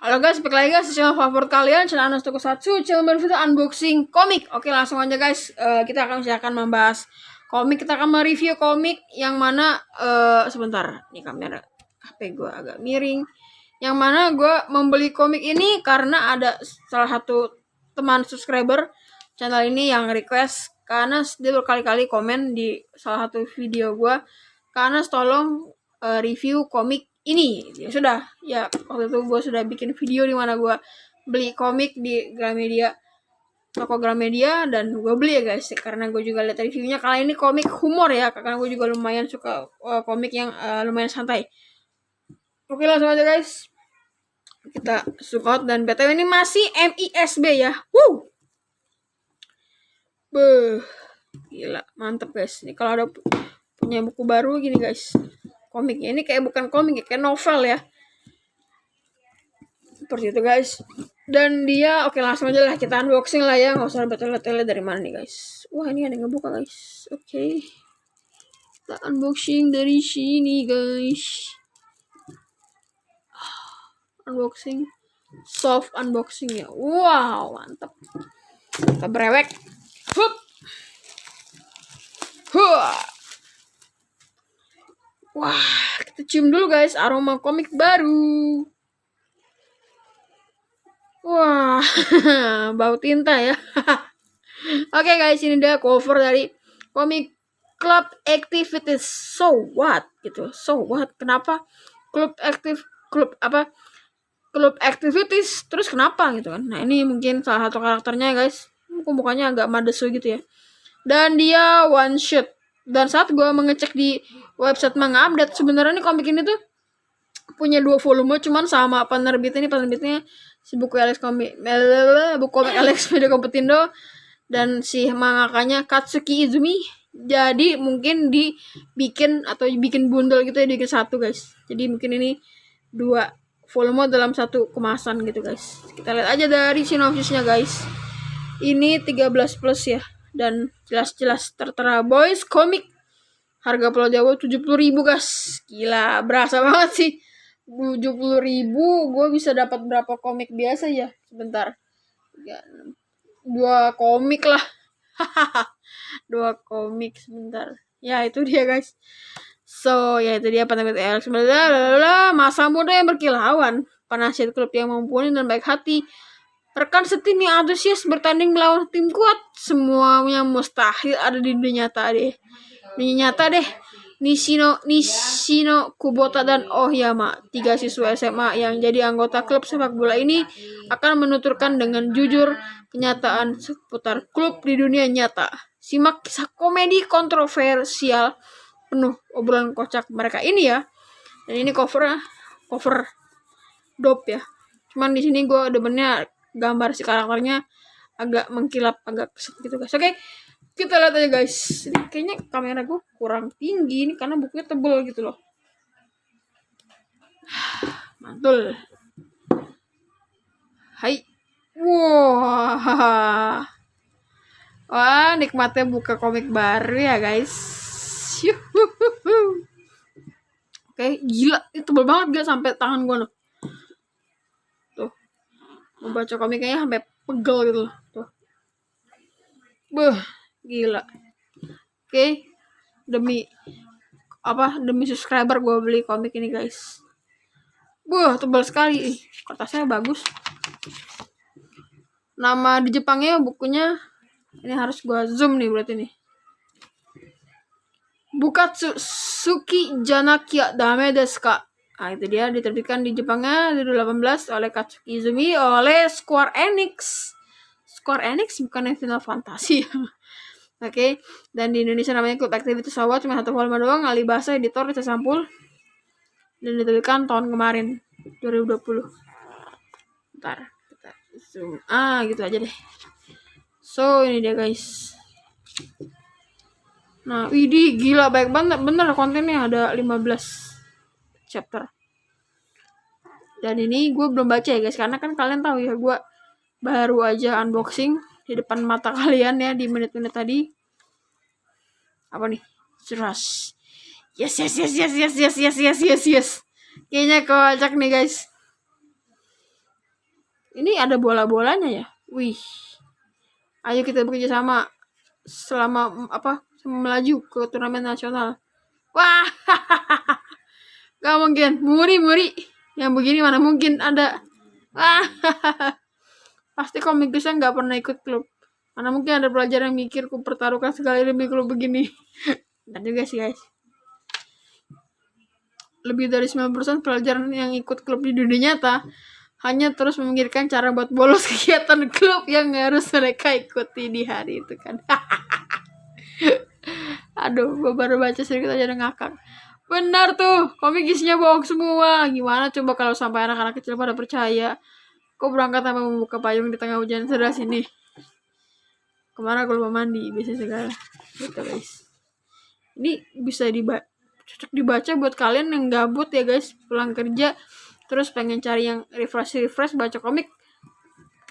Halo guys, balik lagi guys di channel favorit kalian, channel Anas Tokusatsu, channel bervideo unboxing komik. Oke, langsung aja guys, kita akan membahas komik. Kita akan mereview komik yang mana sebentar, nih kamera HP gue agak miring. Yang mana gue membeli komik ini karena ada salah satu teman subscriber channel ini yang request, karena dia berkali-kali komen di salah satu video gue, karena tolong review komik ini. Ya sudah, ya waktu itu gue sudah bikin video di mana gue beli komik di Gramedia, toko Gramedia, dan gue beli ya guys, karena gue juga lihat reviewnya. Kali ini komik humor ya, karena gue juga lumayan suka komik yang lumayan santai. Oke, langsung aja guys, kita zoom out. Dan btw ini masih MISB ya. Beuh, gila, mantep guys. Ini kalau ada punya buku baru gini guys, komiknya ini kayak bukan komik ya, kayak novel ya, seperti itu guys. Dan dia, oke langsung aja lah kita unboxing lah ya, nggak usah bertele-tele dari mana nih guys. Wah, ini ada yang ngebuka guys. Oke, kita unboxing dari sini guys. Unboxing, soft unboxing ya. Wow, mantap. Kita brewek. Hup. Wah, kita cium dulu guys aroma komik baru. Wah, bau tinta ya. Oke guys, ini dia cover dari komik Club Activities. So what gitu. So what? Kenapa Club Activities terus kenapa gitu kan. Nah, ini mungkin salah satu karakternya guys. Mukanya agak madesu gitu ya. Dan dia one shot. Dan saat gue mengecek di website Manga Update, sebenarnya nih komik ini tuh punya 2 volume, cuman sama penerbitnya si buku komik Alex Media Kompetindo, dan si mangakanya Katsuki Izumi. Jadi mungkin dibikin atau bikin bundle gitu ya, bikin satu guys. Jadi mungkin ini 2 volume dalam satu kemasan gitu guys. Kita lihat aja dari sinopsisnya guys. Ini 13 plus ya, dan jelas-jelas tertera boys komik. Harga Pulau Jawa 70.000 guys. Gila, berasa banget sih. 70.000 gue bisa dapat berapa komik biasa ya? Sebentar. 2 komik lah. 2 komik sebentar. Ya, itu dia guys. So, ya itu dia penerbit Alex. Masa muda yang berkilauan, penasihat klub yang mumpuni dan baik hati, rekan setim yang antusias bertanding melawan tim kuat. Semuanya mustahil ada di dunia nyata deh. Nishino Kubota dan Oyama, 3 siswa SMA yang jadi anggota klub sepak bola ini, akan menuturkan dengan jujur kenyataan seputar klub di dunia nyata. Simak kisah komedi kontroversial penuh obrolan kocak mereka ini ya. Dan ini cover dope ya. Cuman di sini gue demennya gambar si karakternya agak mengkilap, agak keset gitu guys. Oke, kita lihat aja guys. Ini kayaknya kamera gue kurang tinggi ini karena bukunya tebel gitu loh. Mantul. Hai. Wah, nikmatnya buka komik baru ya guys. Oke, gila, itu tebel banget gak sampai tangan gue loh. Tuh, membaca komiknya sampai pegel gitu loh. Tuh, gila. Oke, demi subscriber gue beli komik ini guys. Tebal sekali. Kertasnya bagus. Nama di Jepangnya bukunya ini harus gue zoom nih berarti nih. Bukatsu Suki Janakia Dame desu ka. Nah, itu dia, diterbitkan di Jepangnya 2018 oleh Katsuki Izumi oleh Square Enix. Square Enix bukan yang Final Fantasy. Oke, dan di Indonesia namanya Club Activities Award, cuma 1 volume doang. Alibasa editor, bisa sampul. Dan diterbitkan tahun kemarin 2020. Bentar, kita zoom. Gitu aja deh. So, ini dia guys. Nah, widih, gila baik banget, bener kontennya, ada 15 chapter. Dan ini gue belum baca ya guys, karena kan kalian tahu ya, gue baru aja unboxing di depan mata kalian ya di menit-menit tadi. Apa nih? Jelas. Yes. Kayaknya kocak nih guys. Ini ada bola-bolanya ya. Wih. Ayo kita bekerja sama selama melaju ke turnamen nasional. Wah. Gak mungkin. Muri. Yang begini mana mungkin ada. Wah. Pasti komik bisa nggak pernah ikut klub. Mana mungkin ada pelajar yang mikir ku pertaruhkan sekali demi klub begini. Dan juga sih guys. Lebih dari 90% pelajar yang ikut klub di dunia nyata hanya terus memikirkan cara buat bolos kegiatan klub yang harus mereka ikuti di hari itu kan. Aduh, gue baru baca sedikit aja udah ngakak. Benar tuh, komik isinya bohong semua. Gimana coba kalau sampai anak-anak kecil pada percaya? Kok berangkat sama membuka payung di tengah hujan deras ini? Kemana gue lupa mandi, biasa segala. Gitu guys. Ini bisa cocok dibaca buat kalian yang gabut ya guys, pulang kerja terus pengen cari yang refresh baca komik.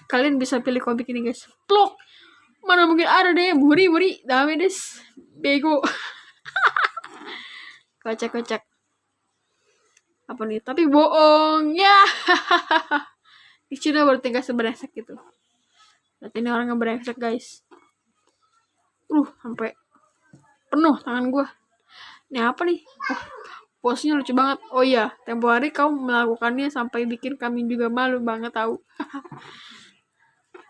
Kalian bisa pilih komik ini guys. Plok. Mana mungkin ada deh, muri dame des. Bego. Kocak. Apa nih? Tapi bohong. Ya. Di Cina baru tinggal sebrengsek gitu. Berarti ini orang yang brengsek guys. Sampai penuh tangan gua. Ini apa nih? Posnya lucu banget. Oh iya, tempo hari kau melakukannya sampai bikin kami juga malu banget tahu.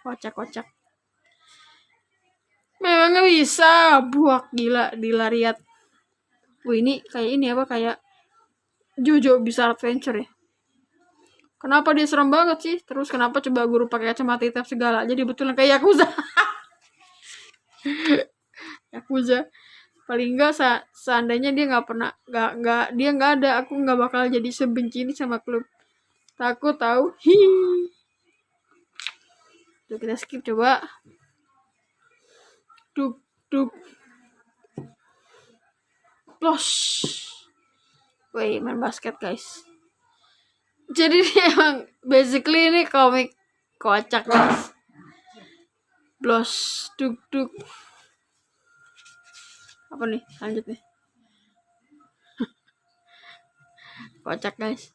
Kocak. Memang gak bisa. Buak gila dilariat. Ini kayak Jojo Bizarre Adventure ya. Kenapa dia serem banget sih? Terus kenapa coba guru pakai kacamata hitam segala? Jadi betulan kayak Yakuza. Yakuza. Paling enggak seandainya dia dia nggak ada, aku nggak bakal jadi sebenci ini sama klub. Takut tahu. Tuh kita skip coba. Duk. Plus. Wih, main basket guys. Jadi emang basically ini komik kocak guys. Blos. Duk. Apa nih? Lanjut nih. Kocak guys.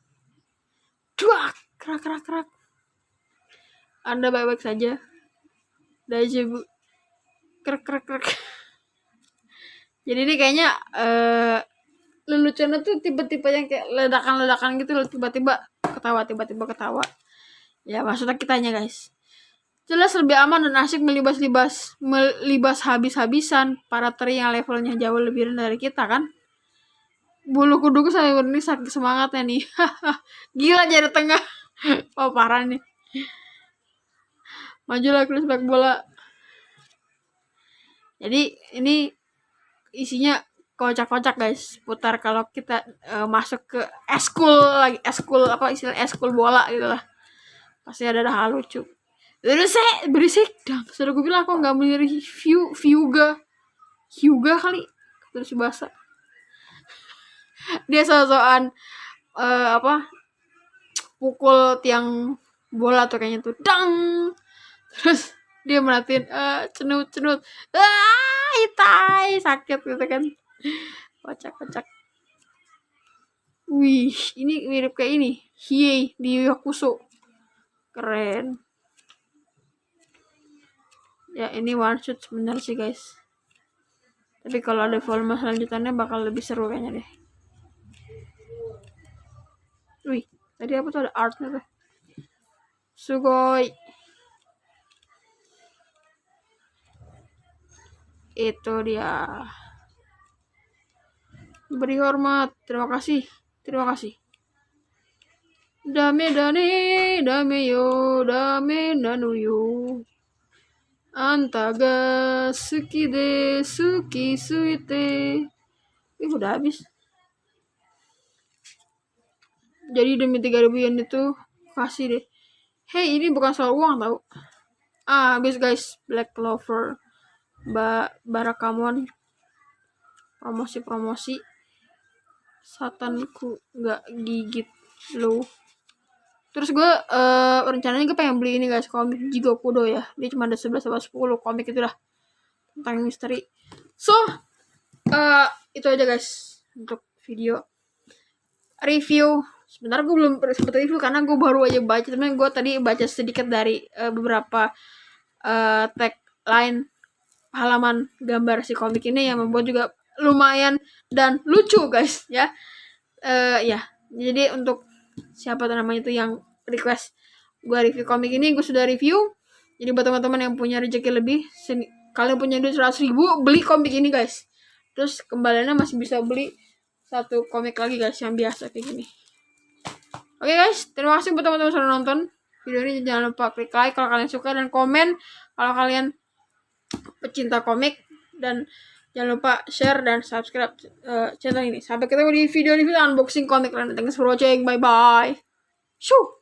Duak. Kerak. Anda baik-baik saja. Daijoubu. Kerak. Jadi ini kayaknya leluconnya tuh tiba-tiba yang kayak ledakan gitu, tiba-tiba ketawa. Ya maksudnya kitanya guys. Jelas lebih aman dan asik melibas habis-habisan para teri yang levelnya jauh lebih rendah dari kita kan. Bulu kuduku saya ini sakit semangatnya nih. Gila jadi tengah. Oh parah nih. Majulah klub sepak bola. Jadi ini isinya kocak guys. Putar kalau kita masuk ke eskul apa istilah eskul bola gitu lah. Pasti ada hal lucu. Berisik dong. Sudah gue bilang aku nggak mau Hyuga kali terus bahasa. Dia sosokan pukul tiang bola tuh kayaknya tuh dang. Terus dia merhatiin cenut itai sakit gitu kan. Kocak. Wih, ini mirip kayak ini Hiei di Yakuso. Keren. Ya ini one shot sebenarnya sih guys. Tapi kalau ada volume selanjutnya bakal lebih seru kayaknya deh. Wih, tadi apa tuh ada artnya tuh. Sugoi. Itu dia. Beri hormat. Terima kasih. Dame nanu yo. Antaga suki suite. Udah habis. Jadi demi 3.000 yen itu kasih deh. Hey, ini bukan soal uang tau. Habis guys, Black Clover. Barakamon. Promosi. Satanku nggak gigit lo. Terus gue rencananya gue pengen beli ini guys, komik Jigokudo ya. Dia cuma ada 11 sama 10 komik itu lah tentang misteri. So itu aja guys untuk video review sebentar gue belum sempat review karena gue baru aja baca, tapi gue tadi baca sedikit dari beberapa tagline halaman gambar si komik ini yang membuat juga lumayan dan lucu guys ya. Ya jadi untuk siapa tuh namanya itu yang request gue review komik ini, gue sudah review. Jadi buat teman-teman yang punya rezeki lebih, kalian punya duit 100.000, beli komik ini guys. Terus kembaliannya masih bisa beli satu komik lagi guys yang biasa kayak gini. Oke guys, terima kasih buat teman-teman sudah nonton video ini. Jangan lupa klik like kalau kalian suka dan komen kalau kalian pecinta komik, dan jangan lupa share dan subscribe channel ini. Sampai ketemu di video unboxing komik lain. Thanks for watching. Bye bye. Shoo.